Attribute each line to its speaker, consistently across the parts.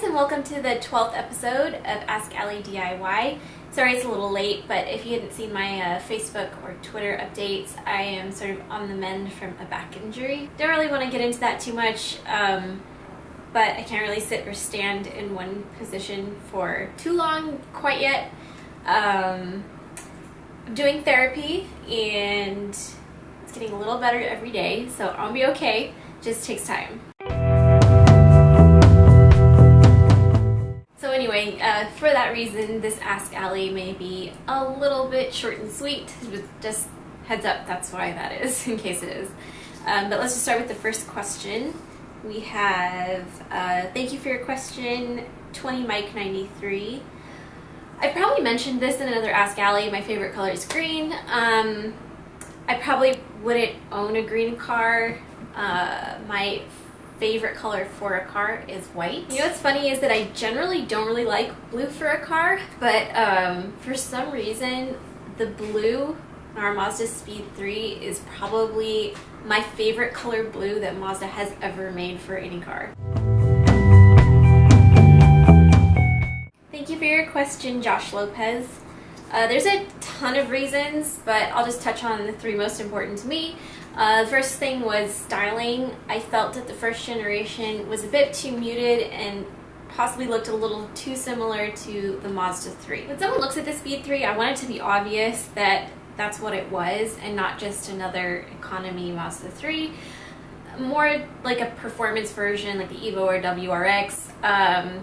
Speaker 1: and welcome to the 12th episode of AskAllyDIY. Sorry it's a little late, but if you hadn't seen my Facebook or Twitter updates, I am sort of on the mend from a back injury. Don't really want to get into that too much, but I can't really sit or stand in one position for too long quite yet. I'm doing therapy and it's getting a little better every day, so I'll be okay. Just takes time. So anyway, for that reason, this Ask Ally may be a little bit short and sweet. Just heads up, that's why that is, in case it is. But let's just start with the first question. We have, thank you for your question, 20Mike93. I probably mentioned this in another Ask Ally. My favorite color is green. I probably wouldn't own a green car. My favorite color for a car is white. You know what's funny is that I generally don't really like blue for a car, but for some reason the blue in our Mazda Speed 3 is probably my favorite color blue that Mazda has ever made for any car. Thank you for your question, Josh Lopez. There's a ton of reasons, but I'll just touch on the three most important to me. The first thing was styling. I felt that the first generation was a bit too muted and possibly looked a little too similar to the Mazda 3. When someone looks at the Speed 3, I want it to be obvious that that's what it was and not just another economy Mazda 3. More like a performance version like the Evo or WRX.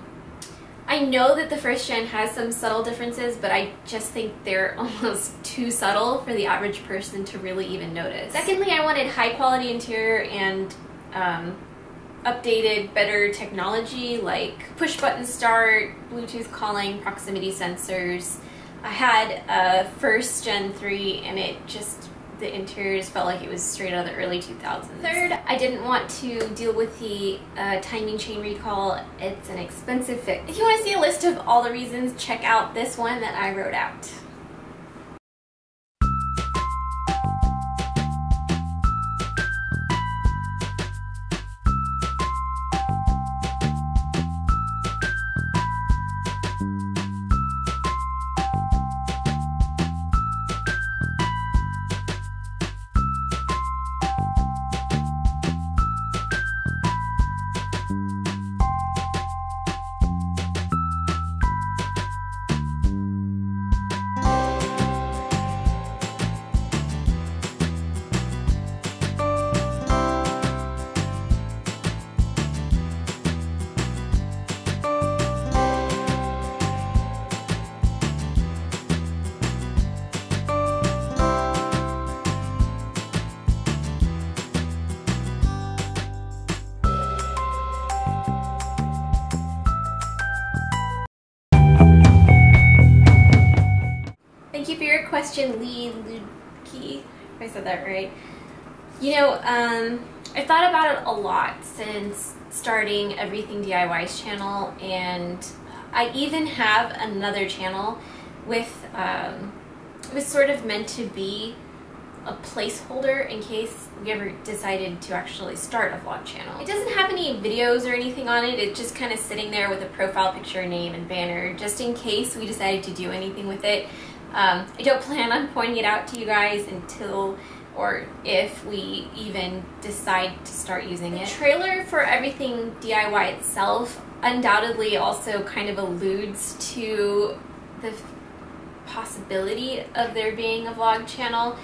Speaker 1: I know that the first gen has some subtle differences, but I just think they're almost too subtle for the average person to really even notice. Secondly, I wanted high quality interior and updated, better technology like push button start, Bluetooth calling, proximity sensors. I had a first gen 3 and it just, the interiors felt like it was straight out of the early 2000s. Third, I didn't want to deal with the timing chain recall. It's an expensive fix. If you want to see a list of all the reasons, check out this one that I wrote out. Thank you for your question, Lee Ludke, if I said that right. You know, I've thought about it a lot since starting Everything DIY's channel, and I even have another channel with, it was sort of meant to be a placeholder in case we ever decided to actually start a vlog channel. It doesn't have any videos or anything on it, it's just kind of sitting there with a profile picture, name, and banner, just in case we decided to do anything with it. I don't plan on pointing it out to you guys until or if we even decide to start using it. The trailer for Everything DIY itself undoubtedly also kind of alludes to the possibility of there being a vlog channel,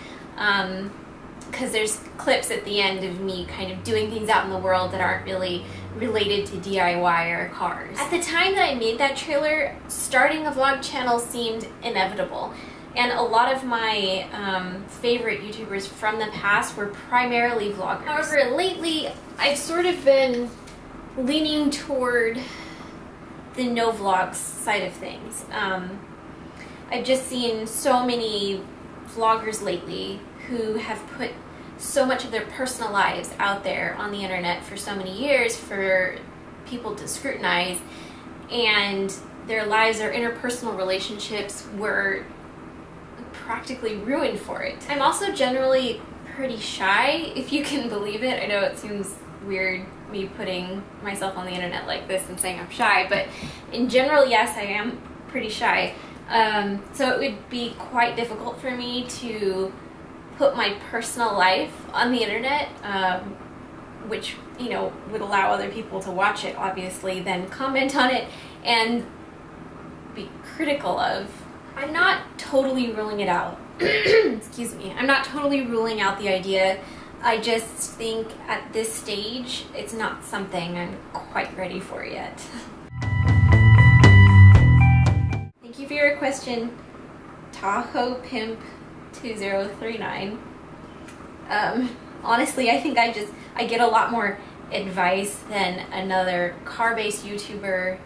Speaker 1: because there's clips at the end of me kind of doing things out in the world that aren't really related to DIY or cars. At the time that I made that trailer, starting a vlog channel seemed inevitable, and a lot of my favorite YouTubers from the past were primarily vloggers. However, lately I've sort of been leaning toward the no vlogs side of things. I've just seen so many vloggers lately who have put so much of their personal lives out there on the internet for so many years for people to scrutinize, and their lives or interpersonal relationships were practically ruined for it. I'm also generally pretty shy, if you can believe it. I know it seems weird me putting myself on the internet like this and saying I'm shy, but in general, yes, I am pretty shy. So it would be quite difficult for me to put my personal life on the internet, which, you know, would allow other people to watch it, obviously, then comment on it and be critical of. I'm not totally ruling it out. Excuse me. I'm not totally ruling out the idea. I just think at this stage, it's not something I'm quite ready for yet. Thank you for your question, Tahoe Pimp 2039. Honestly, I think I get a lot more advice than another car-based YouTuber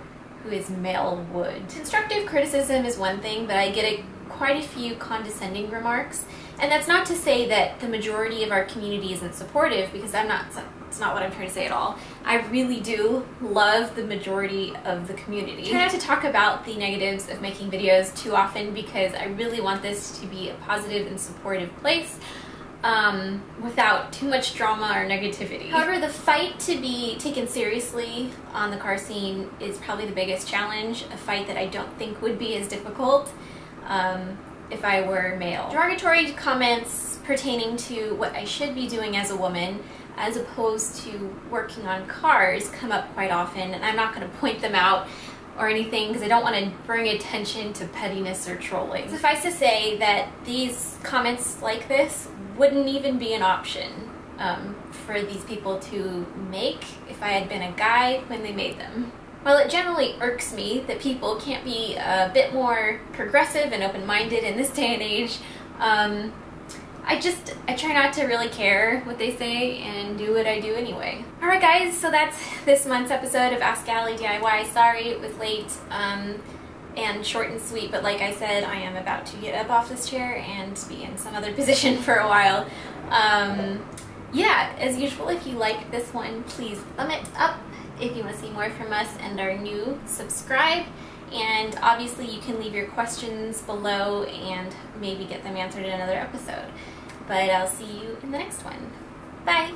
Speaker 1: who is male would. Constructive criticism is one thing, but I get quite a few condescending remarks. And that's not to say that the majority of our community isn't supportive, because it's not what I'm trying to say at all. I really do love the majority of the community. I try not to talk about the negatives of making videos too often, because I really want this to be a positive and supportive place without too much drama or negativity. However, the fight to be taken seriously on the car scene is probably the biggest challenge, a fight that I don't think would be as difficult if I were male. Derogatory comments pertaining to what I should be doing as a woman as opposed to working on cars come up quite often, and I'm not going to point them out or anything because I don't want to bring attention to pettiness or trolling. Suffice to say that these comments like this wouldn't even be an option for these people to make if I had been a guy when they made them. While it generally irks me that people can't be a bit more progressive and open-minded in this day and age, I try not to really care what they say and do what I do anyway. Alright guys, so that's this month's episode of AskAllyDIY. Sorry it was late and short and sweet, but like I said, I am about to get up off this chair and be in some other position for a while. Yeah, as usual, if you like this one, please thumb it up. If you want to see more from us and are new, subscribe. And obviously you can leave your questions below and maybe get them answered in another episode. But I'll see you in the next one. Bye!